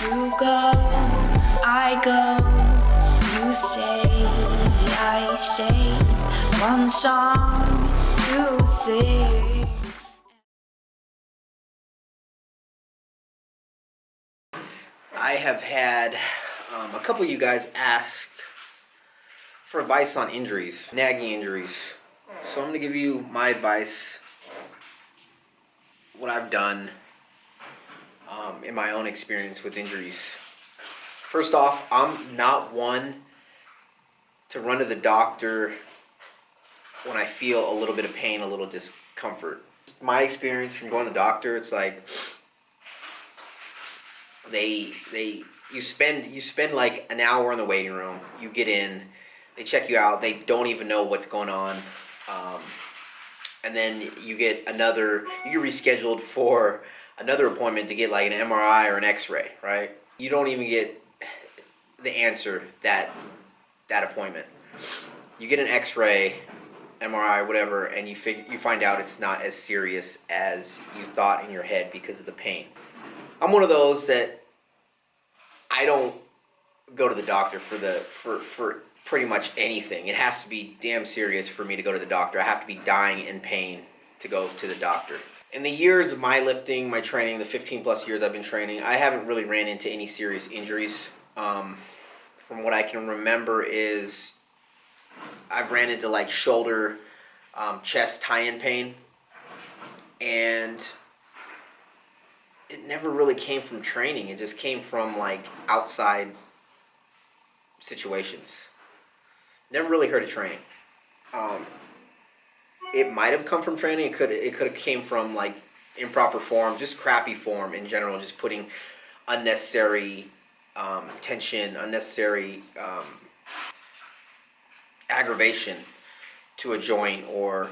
You go, I go, you stay, I stay. One song to sing. I have had a couple of you guys ask for advice on injuries, nagging injuries. So I'm going to give you my advice, what I've done in my own experience with injuries. First off, I'm not one to run to the doctor when I feel a little bit of pain, a little discomfort. My experience from going to the doctor, it's like you spend like an hour in the waiting room. You get in, they check you out. They don't even know what's going on, and then you get rescheduled for another appointment to get like an MRI or an X-ray. Right? You don't even get the answer that appointment. You get an X-ray, MRI, whatever, and you find out it's not as serious as you thought in your head because of the pain. I'm one of those that I don't go to the doctor for pretty much anything. It has to be damn serious for me to go to the doctor. I have to be dying in pain to go to the doctor. In the years of my lifting, my training, the 15 plus years I've been training, I haven't really ran into any serious injuries. From what I can remember is I've ran into like shoulder, chest tie-in pain, and it never really came from training. It just came from like outside situations. Never really heard of training. It might have come from training. It could have came from like improper form, just crappy form in general, just putting unnecessary tension, unnecessary aggravation to a joint, or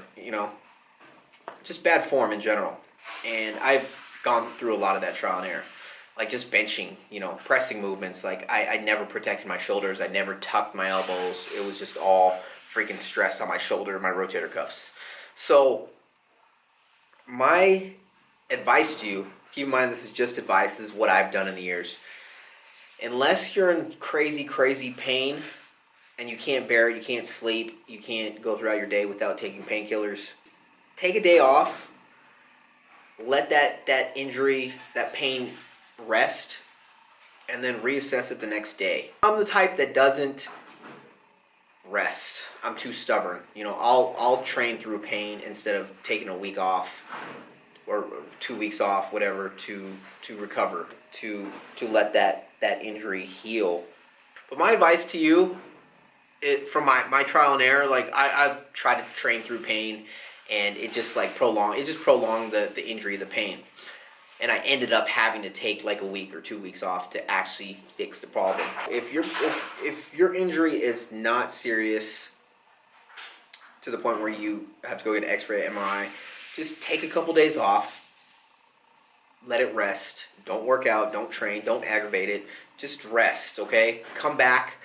just bad form in general. And I've gone through a lot of that trial and error, like just benching, pressing movements. Like I never protected my shoulders. I never tucked my elbows. It was just all freaking stress on my shoulder, my rotator cuffs. So my advice to you, keep in mind this is just advice, this is what I've done in the years. Unless you're in crazy, crazy pain and you can't bear it, you can't sleep, you can't go throughout your day without taking painkillers, take a day off. Let that injury, that pain rest, and then reassess it the next day. I'm the type that doesn't rest. I'm too stubborn. I'll train through pain instead of taking a week off or 2 weeks off, whatever, to recover, to let that injury heal. But my advice to you, from my trial and error, like I've tried to train through pain, and it just prolonged the injury, the pain. And I ended up having to take like a week or 2 weeks off to actually fix the problem. If your injury is not serious to the point where you have to go get an X-ray, MRI, just take a couple days off. Let it rest. Don't work out, don't train, don't aggravate it. Just rest, okay? Come back.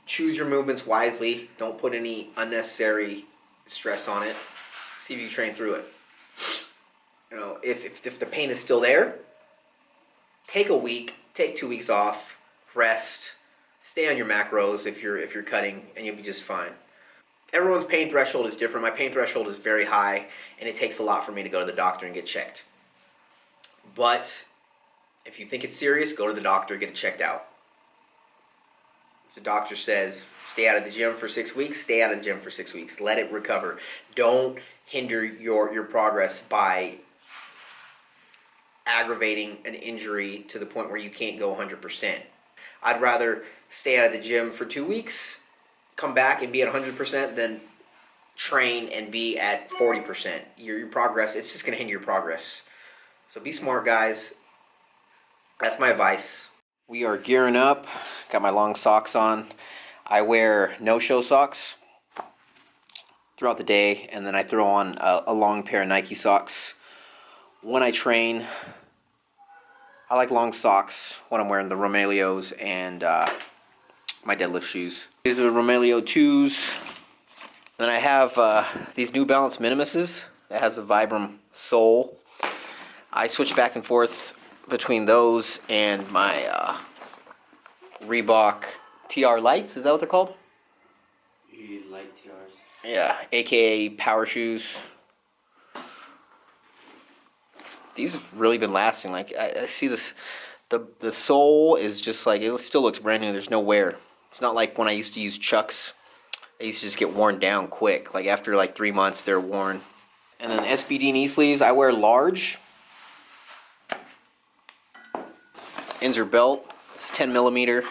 Choose your movements wisely. Don't put any unnecessary stress on it. See if you train through it. If the pain is still there, take a week, take 2 weeks off, rest, stay on your macros if you're cutting, and you'll be just fine. Everyone's pain threshold is different. My pain threshold is very high, and it takes a lot for me to go to the doctor and get checked. But if you think it's serious, go to the doctor, get it checked out. If the doctor says stay out of the gym for 6 weeks, stay out of the gym for 6 weeks. Let it recover. Don't hinder your progress by aggravating an injury to the point where you can't go 100%. I'd rather stay out of the gym for 2 weeks, come back and be at 100% than train and be at 40%. Your progress, it's just going to hinder your progress. So be smart, guys. That's my advice. We are gearing up. Got my long socks on. I wear no-show socks throughout the day, and then I throw on a long pair of Nike socks when I train. I like long socks when I'm wearing the Romaleos and my deadlift shoes. These are the Romaleo 2s. Then I have these New Balance Minimuses that has a Vibram sole. I switch back and forth between those and my Reebok TR Lights, is that what they're called? Light TRs. Yeah, aka power shoes. These have really been lasting. Like I see this, the sole is just like, it still looks brand new. There's no wear. It's not like when I used to use Chucks. They used to just get worn down quick. Like after like 3 months, they're worn. And then SBD knee sleeves, I wear large. Inzer belt, it's 10 millimeter.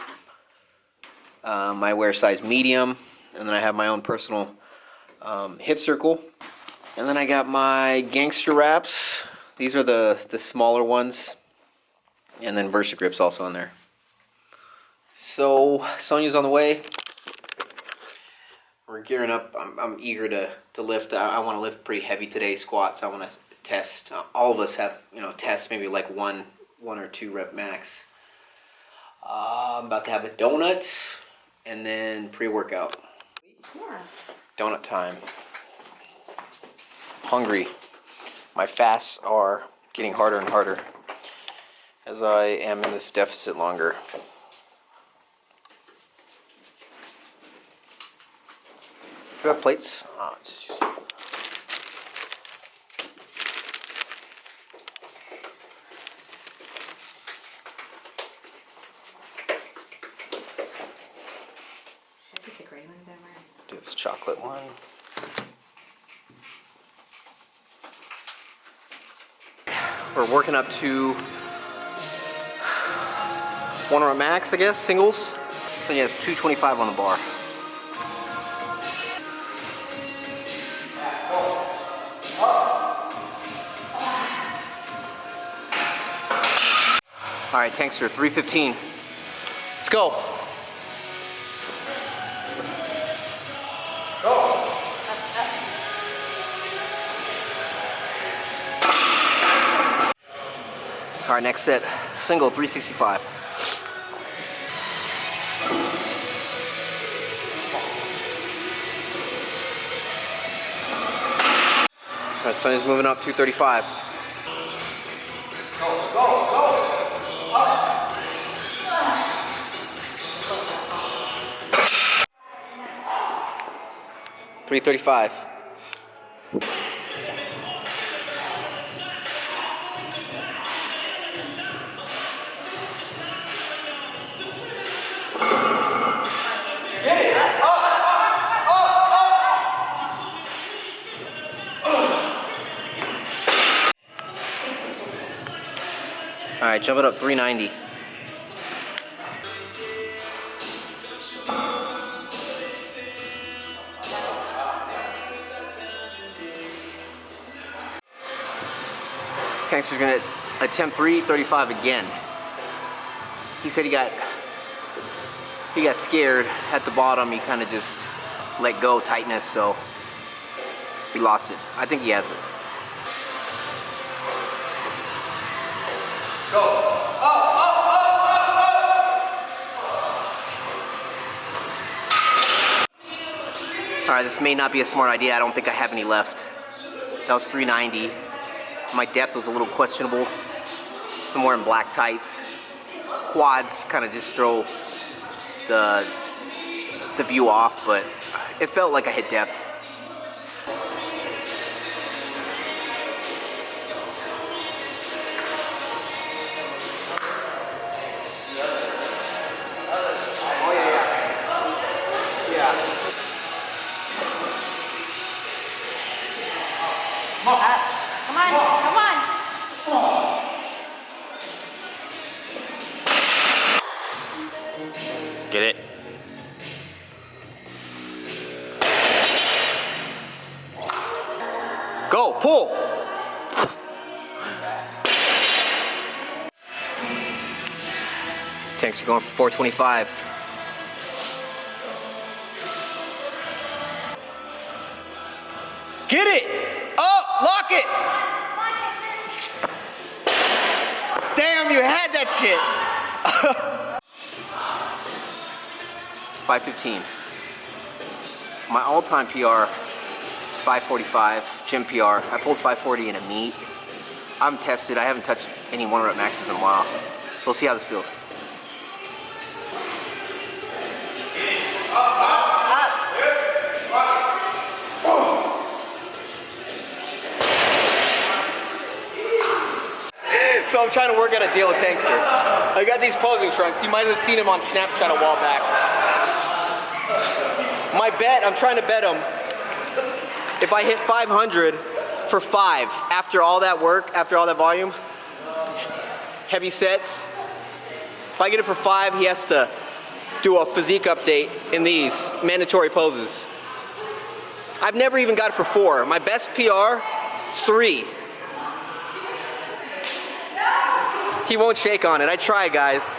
I wear size medium, and then I have my own personal hip circle. And then I got my gangster wraps. These are the smaller ones. And then Versa grips also on there. So Sonia's on the way. We're gearing up. I'm eager to lift. I want to lift pretty heavy today, squats. I want to test. All of us have, test maybe like one or two rep max. I'm about to have a donut and then pre-workout. Yeah. Donut time. Hungry. My fasts are getting harder and harder as I am in this deficit longer. Do you have plates? Oh, it's just... Should I get the gray ones over? Do this chocolate one. We're working up to 1 rep max, I guess, singles. So yeah, it's 225 on the bar. All right, Tankster, 315. Let's go. All right, next set, single, 365. All right, Sonny's moving up, 235. Go, go, go. 335. All right, jump it up, 390. Tankster's gonna attempt 335 again. He said he got scared at the bottom. He kind of just let go tightness, so he lost it. I think he has it. Go. Up, up, up, up, up. All right, this may not be a smart idea. I don't think I have any left. That was 390. My depth was a little questionable. Somewhere in black tights. Quads kind of just throw the view off, but it felt like I hit depth. Oh yeah. Yeah. Come on, come on. Get it? Go, pull! Tanks are going for 425. Get it! Up! Lock it! Damn, you had that shit! 515. My all-time PR, 545, gym PR. I pulled 540 in a meet. I'm tested. I haven't touched any 1 rep maxes in a while. So we'll see how this feels. So I'm trying to work out a deal with Tankster. I got these posing trunks. You might have seen him on Snapchat a while back. My bet, I'm trying to bet him, if I hit 500 for 5 after all that work, after all that volume, heavy sets, if I get it for 5, he has to do a physique update in these mandatory poses. I've never even got it for 4. My best PR is 3. He won't shake on it. I tried, guys.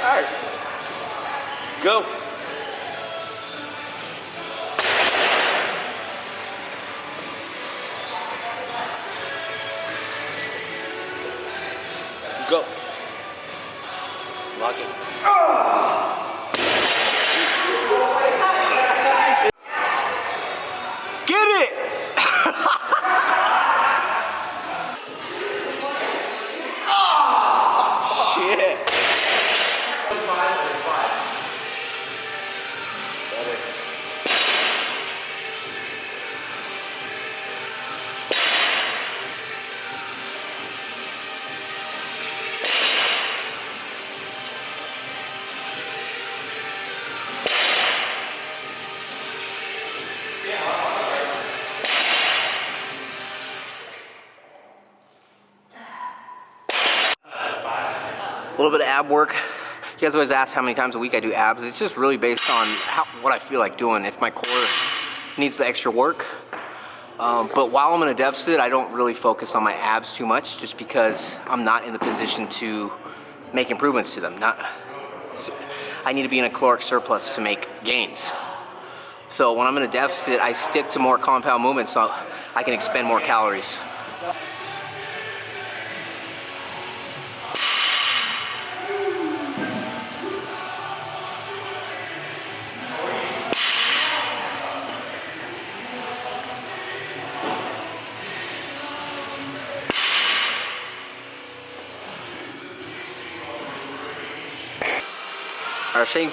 All right. Go. Go. Lock it. Get it! Oh, shit. A little bit of ab work. You guys always ask how many times a week I do abs. It's just really based on what I feel like doing. If my core needs the extra work. But while I'm in a deficit, I don't really focus on my abs too much just because I'm not in the position to make improvements to them. I need to be in a caloric surplus to make gains. So when I'm in a deficit, I stick to more compound movements so I can expend more calories. Shane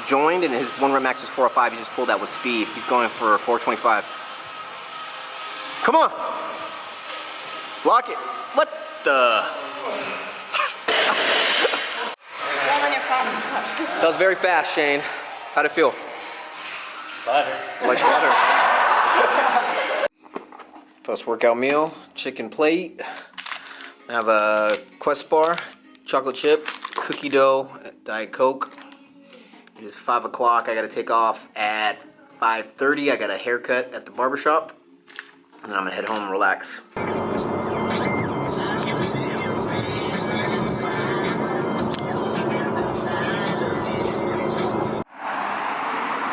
joined and his 1 rep max was 405. He just pulled that with speed. He's going for 425. Come on. Lock it. What the? That was very fast, Shane. How'd it feel? Butter. Like butter. Post-workout meal, chicken plate. I have a Quest bar, chocolate chip, cookie dough, Diet Coke. It is 5 o'clock. I got to take off at 5:30. I got a haircut at the barbershop. And then I'm going to head home and relax.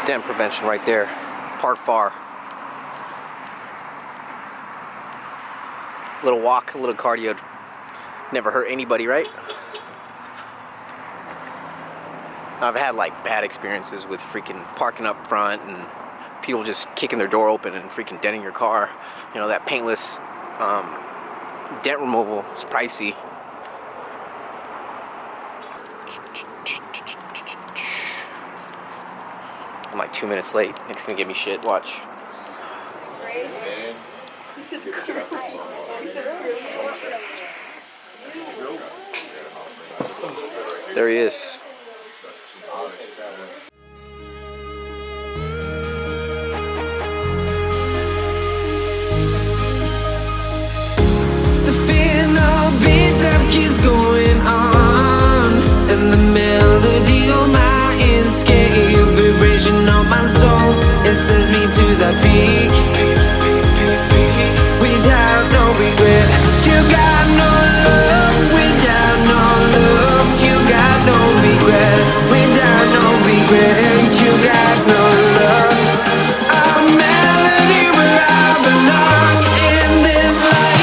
Dent prevention right there. Park far. A little walk, a little cardio. Never hurt anybody, right? I've had like bad experiences with freaking parking up front and people just kicking their door open and freaking denting your car. You know, that paintless dent removal is pricey. I'm like 2 minutes late. Nick's gonna give me shit. Watch. There he is. Keeps going on, and the melody of my escape, vibration of my soul, it sends me to the peak. Without no regret, you got no love. Without no love, you got no regret. Without no regret, you got no love. A melody where I belong in this life.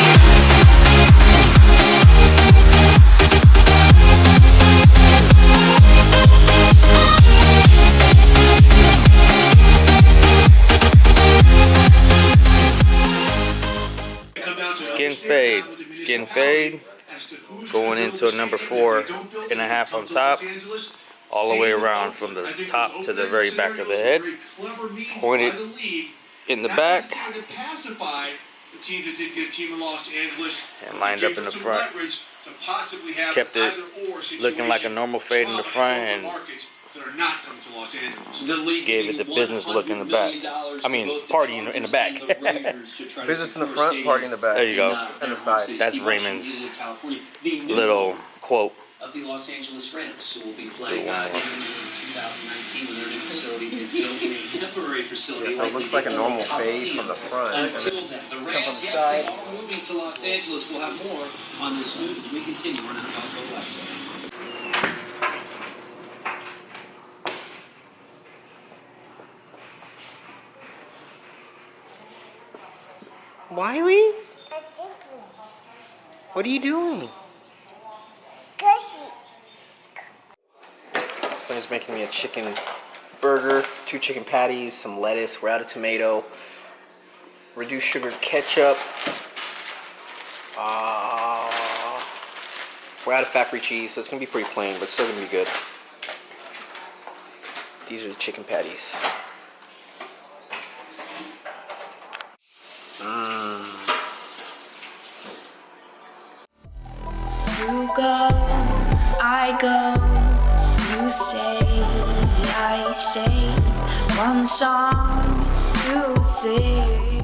skin fade, going into a number 4.5 on top, all the way around from the top to the very back of the head, pointed in the back, and lined up in the front. Kept it looking like a normal fade in the front, and gave it the business look in the back. I mean, party in the back. Business in the front, party in the back. There you go. And the side. That's Raymond's little quote. Of the Los Angeles Rams, who will be playing in 2019 when their new facility is built in a temporary facility. Yeah, so it looks like a normal fade from the front. Until then, the Rams, yes, they are moving to Los Angeles. We'll have more on this news as we continue on NFL Go Live. Wiley? What are you doing? Someone's making me a chicken burger, 2 chicken patties, some lettuce. We're out of tomato. Reduced sugar ketchup. We're out of fat-free cheese, so it's gonna be pretty plain, but it's still gonna be good. These are the chicken patties. You go, I go, you stay, I stay. One song to sing.